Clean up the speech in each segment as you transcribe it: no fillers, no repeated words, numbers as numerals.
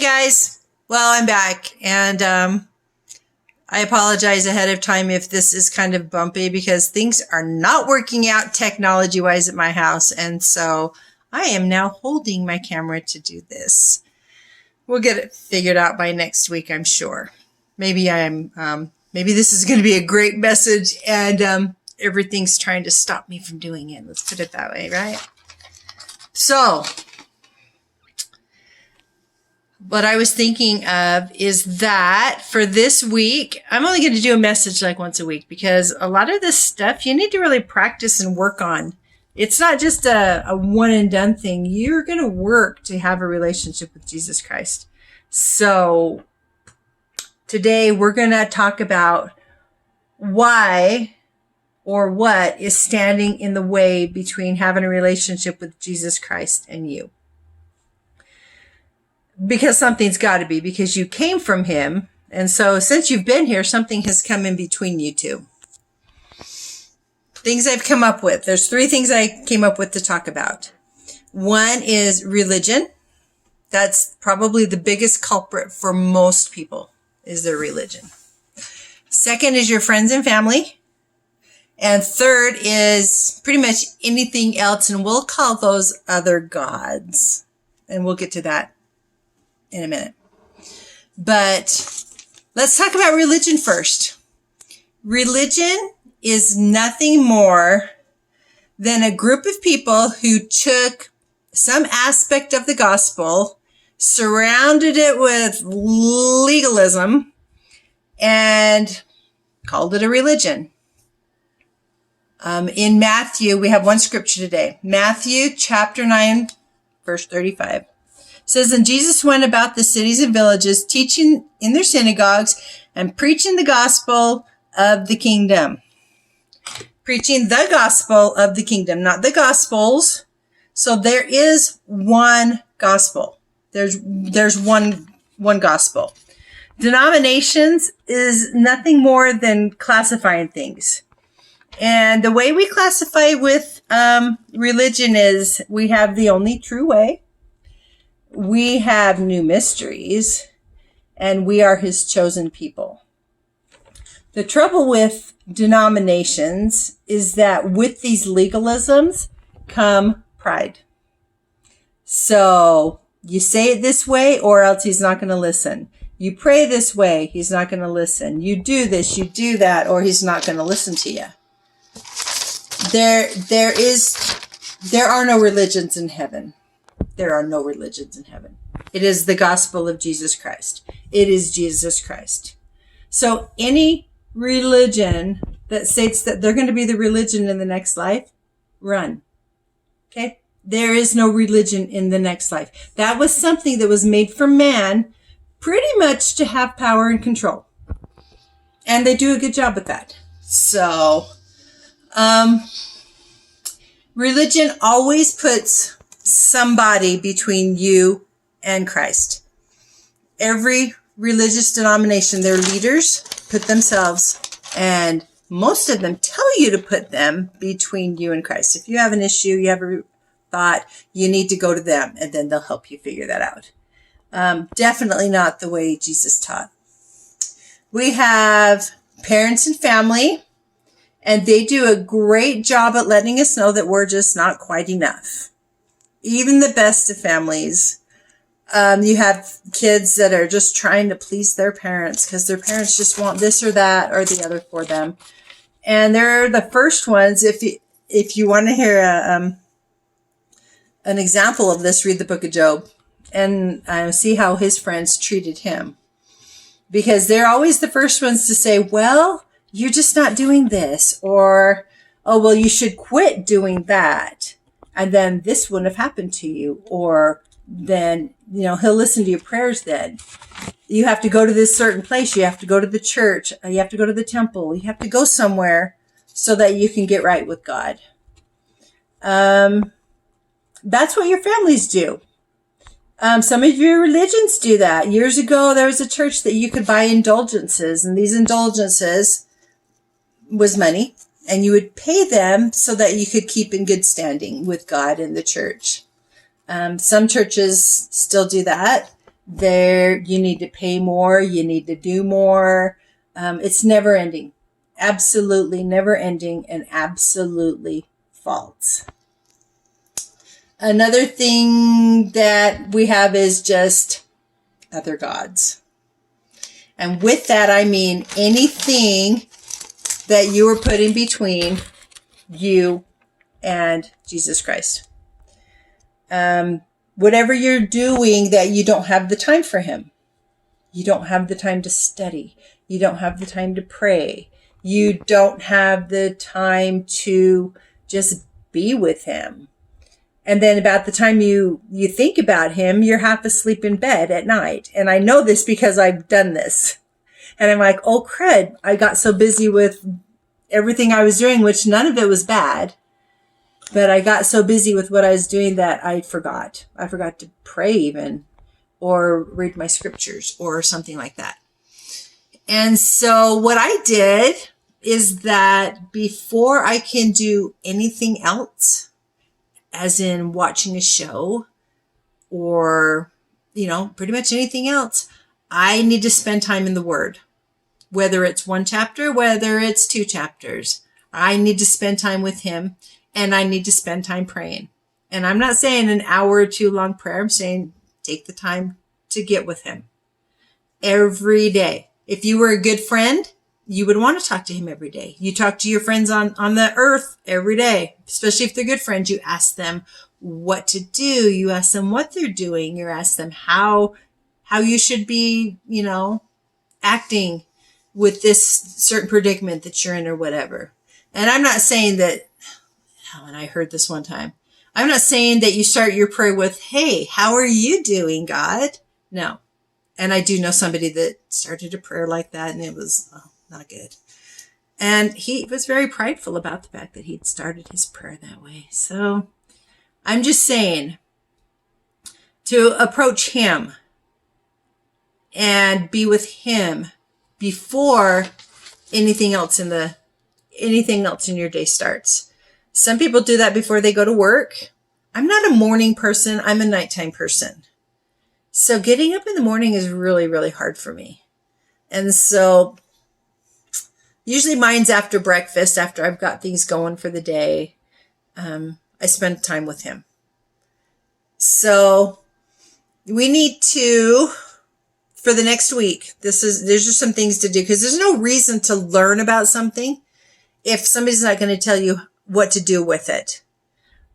guys. Well, I'm back, and I apologize ahead of time if this is kind of bumpy because things are not working out technology-wise at my house, and so I am now holding my camera to do this. We'll get it figured out by next week, I'm sure. Maybe this is going to be a great message, and everything's trying to stop me from doing it. Let's put it that way, right? So, what I was thinking of is that for this week, I'm only going to do a message like once a week because a lot of this stuff you need to really practice and work on. It's not just a one and done thing. You're going to work to have a relationship with Jesus Christ. So today we're going to talk about why or what is standing in the way between having a relationship with Jesus Christ and you. Because something's got to be, because you came from him. And so since you've been here, something has come in between you two. Things I've come up with. There's 3 things I came up with to talk about. One is religion. That's probably the biggest culprit for most people, is their religion. Second is your friends and family. And third is pretty much anything else, and we'll call those other gods. And we'll get to that in a minute. But let's talk about religion first. Religion is nothing more than a group of people who took some aspect of the gospel, surrounded it with legalism, and called it a religion. In Matthew, we have one scripture today. Matthew chapter 9, verse 35. It says, "And Jesus went about the cities and villages, teaching in their synagogues and preaching the gospel of the kingdom." Preaching the gospel of the kingdom, not the gospels. So there is one gospel. There's one gospel. Denominations is nothing more than classifying things. And the way we classify with religion is we have the only true way. We have new mysteries, and we are his chosen people. The trouble with denominations is that with these legalisms come pride. So you say it this way or else he's not going to listen. You pray this way, he's not going to listen. You do this, you do that, or he's not going to listen to you. There are no religions in heaven. There are no religions in heaven. It is the gospel of Jesus Christ. It is Jesus Christ. So any religion that states that they're going to be the religion in the next life, run. Okay? There is no religion in the next life. That was something that was made for man pretty much to have power and control. And they do a good job with that. So, religion always puts somebody between you and Christ. Every religious denomination, their leaders put themselves, and most of them tell you to put them between you and Christ. If you have an issue, you have a thought, you need to go to them, and then they'll help you figure that out. Definitely not the way Jesus taught. We have parents and family, and they do a great job at letting us know that we're just not quite enough. Even the best of families. You have kids that are just trying to please their parents because their parents just want this or that or the other for them. And they're the first ones. If you want to hear an example of this, read the book of Job and see how his friends treated him. Because they're always the first ones to say, well, you're just not doing this, or, oh, well, you should quit doing that. And then this wouldn't have happened to you. Or then, he'll listen to your prayers then. You have to go to this certain place. You have to go to the church. You have to go to the temple. You have to go somewhere so that you can get right with God. That's what your families do. Some of your religions do that. Years ago, there was a church that you could buy indulgences, and these indulgences was money, and you would pay them so that you could keep in good standing with God and the church. Some churches still do that. There, you need to pay more. You need to do more. It's never ending. Absolutely never ending and absolutely false. Another thing that we have is just other gods. And with that, I mean anything that you were put in between you and Jesus Christ. Whatever you're doing that you don't have the time for him. You don't have the time to study. You don't have the time to pray. You don't have the time to just be with him. And then about the time you think about him, you're half asleep in bed at night. And I know this because I've done this. And I'm like, oh crud, I got so busy with everything I was doing, which none of it was bad. But I got so busy with what I was doing that I forgot. I forgot to pray even, or read my scriptures or something like that. And so what I did is that before I can do anything else, as in watching a show or, pretty much anything else, I need to spend time in the Word. Whether it's one chapter, whether it's 2 chapters, I need to spend time with him and I need to spend time praying. And I'm not saying an hour or 2 long prayer. I'm saying take the time to get with him every day. If you were a good friend, you would want to talk to him every day. You talk to your friends on the earth every day, especially if they're good friends. You ask them what to do. You ask them what they're doing. You ask them how you should be, acting with this certain predicament that you're in or whatever. And I'm not saying that, and I heard this one time, I'm not saying that you start your prayer with, hey, how are you doing, God? No. And I do know somebody that started a prayer like that, and it was not good. And he was very prideful about the fact that he'd started his prayer that way. So I'm just saying to approach him and be with him before anything else in your day starts. Some people do that before they go to work. I'm not a morning person. I'm a nighttime person. So getting up in the morning is really, really hard for me. And so usually mine's after breakfast, after I've got things going for the day. I spend time with him. So we need to, for the next week, there's just some things to do, because there's no reason to learn about something if somebody's not going to tell you what to do with it.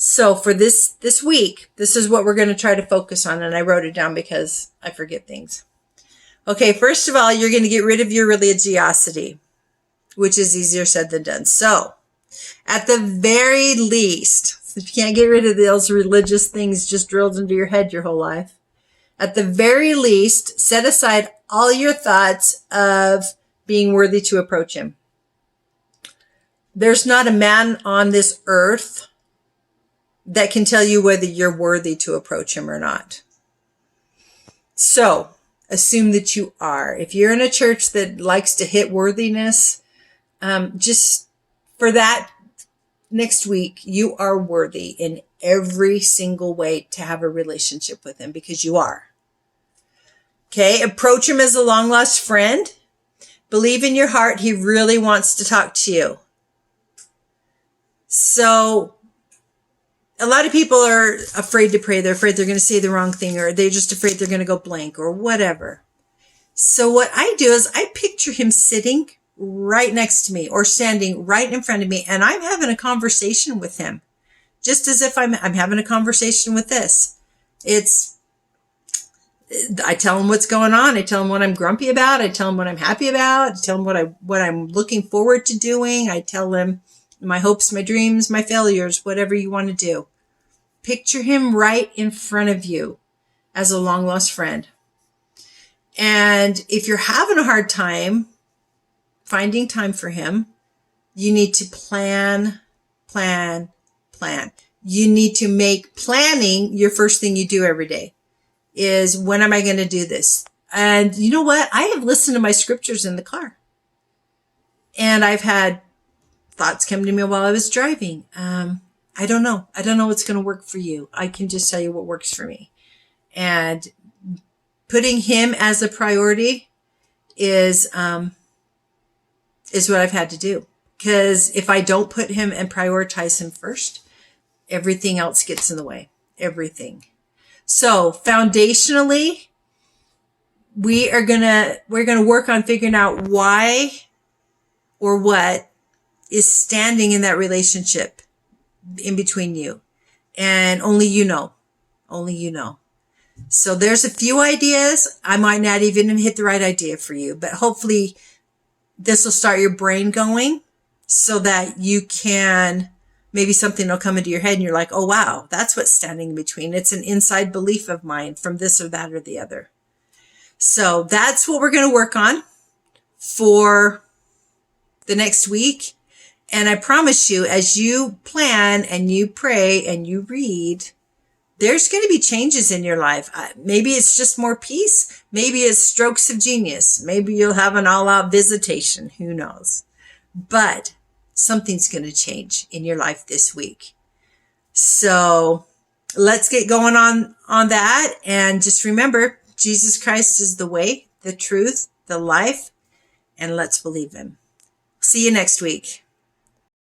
So for this week, this is what we're going to try to focus on. And I wrote it down because I forget things. Okay, first of all, you're going to get rid of your religiosity, which is easier said than done. So at the very least, if you can't get rid of those religious things just drilled into your head your whole life, at the very least, set aside all your thoughts of being worthy to approach him. There's not a man on this earth that can tell you whether you're worthy to approach him or not. So assume that you are. If you're in a church that likes to hit worthiness, just for that next week, you are worthy in every single way to have a relationship with him, because you are. Okay, approach him as a long lost friend. Believe in your heart he really wants to talk to you. So a lot of people are afraid to pray. They're afraid they're going to say the wrong thing, or they're just afraid they're going to go blank or whatever. So what I do is I picture him sitting right next to me or standing right in front of me, and I'm having a conversation with him, just as if I'm having a conversation with this. I tell him what's going on. I tell him what I'm grumpy about. I tell him what I'm happy about. I tell him what I'm looking forward to doing. I tell him my hopes, my dreams, my failures, whatever you want to do. Picture him right in front of you as a long lost friend. And if you're having a hard time finding time for him, you need to plan. You need to make planning your first thing you do every day. Is, when am I going to do this? And you know what? I have listened to my scriptures in the car. And I've had thoughts come to me while I was driving. I don't know. I don't know what's going to work for you. I can just tell you what works for me. And putting him as a priority is what I've had to do. Because if I don't put him and prioritize him first, everything else gets in the way. Everything. So foundationally, we're gonna work on figuring out why or what is standing in that relationship in between you. And only you know. Only you know. So there's a few ideas. I might not even hit the right idea for you, but hopefully this will start your brain going so that you can, maybe something will come into your head and you're like, oh, wow, that's what's standing in between. It's an inside belief of mine from this or that or the other. So that's what we're going to work on for the next week. And I promise you, as you plan and you pray and you read, there's going to be changes in your life. Maybe it's just more peace. Maybe it's strokes of genius. Maybe you'll have an all-out visitation. Who knows? But something's going to change in your life this week. So let's get going on that. And just remember, Jesus Christ is the way, the truth, the life, and let's believe him. See you next week.